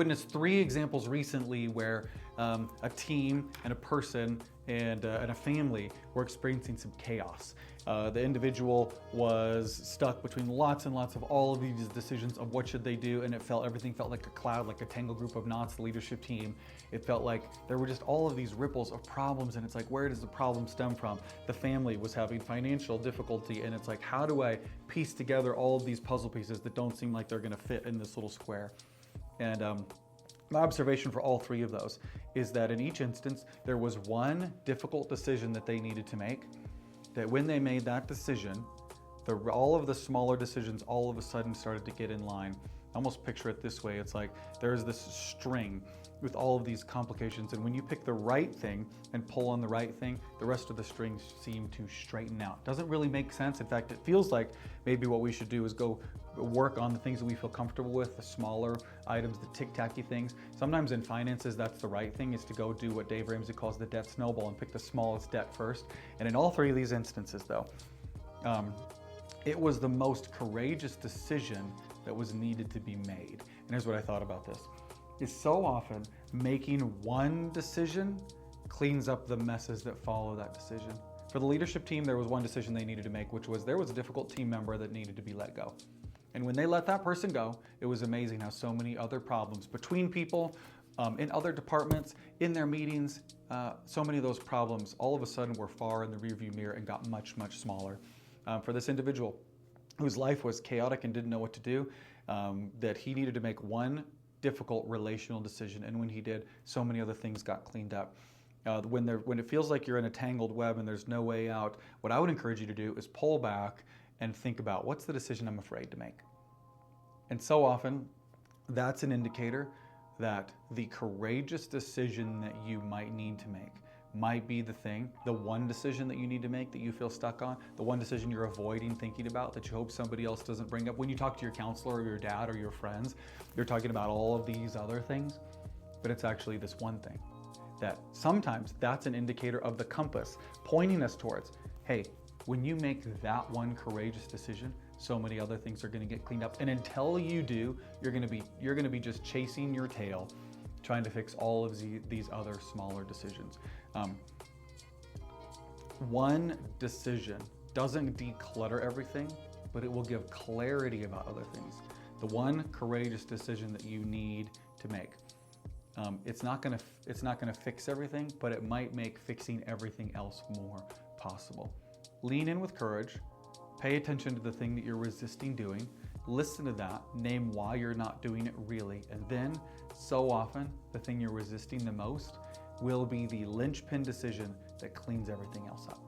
witnessed 3 examples recently where a team and a person and a family were experiencing some chaos. The individual was stuck between lots and lots of all of these decisions of what should they do, and everything felt like a cloud, like a tangled group of knots. The leadership team, it felt like there were just all of these ripples of problems, and it's like, where does the problem stem from? The family was having financial difficulty, and it's like, how do I piece together all of these puzzle pieces that don't seem like they're gonna fit in this little square? And my observation for all 3 of those is that in each instance, there was one difficult decision that they needed to make, that when they made that decision, all of the smaller decisions all of a sudden started to get in line. I almost picture it this way. It's like there's this string with all of these complications, and when you pick the right thing and pull on the right thing, the rest of the strings seem to straighten out. Doesn't really make sense. In fact, it feels like maybe what we should do is go work on the things that we feel comfortable with, the smaller items, the tic-tacky things. Sometimes in finances, that's the right thing, is to go do what Dave Ramsey calls the debt snowball and pick the smallest debt first. And in all 3 of these instances though, it was the most courageous decision that was needed to be made. And here's what I thought about this. Is so often making one decision cleans up the messes that follow that decision. For the leadership team, there was one decision they needed to make, which was there was a difficult team member that needed to be let go. And when they let that person go, it was amazing how so many other problems between people, in other departments, in their meetings, so many of those problems all of a sudden were far in the rearview mirror and got much, much smaller. For this individual whose life was chaotic and didn't know what to do, that he needed to make one difficult relational decision, and when he did, so many other things got cleaned up. When it feels like you're in a tangled web and there's no way out, what I would encourage you to do is pull back and think about, what's the decision I'm afraid to make? And so often, that's an indicator that the courageous decision that you might need to make might be the thing, the one decision that you need to make that you feel stuck on, the one decision you're avoiding thinking about that you hope somebody else doesn't bring up. When you talk to your counselor or your dad or your friends, you're talking about all of these other things, but it's actually this one thing. That sometimes that's an indicator of the compass pointing us towards, hey, when you make that one courageous decision, so many other things are gonna get cleaned up. And until you do, you're gonna be just chasing your tail, trying to fix all of these other smaller decisions. One decision doesn't declutter everything, but it will give clarity about other things. The one courageous decision that you need to make. It's not gonna fix everything, but it might make fixing everything else more possible. Lean in with courage, pay attention to the thing that you're resisting doing, listen to that, name why you're not doing it really, and then so often the thing you're resisting the most will be the linchpin decision that cleans everything else up.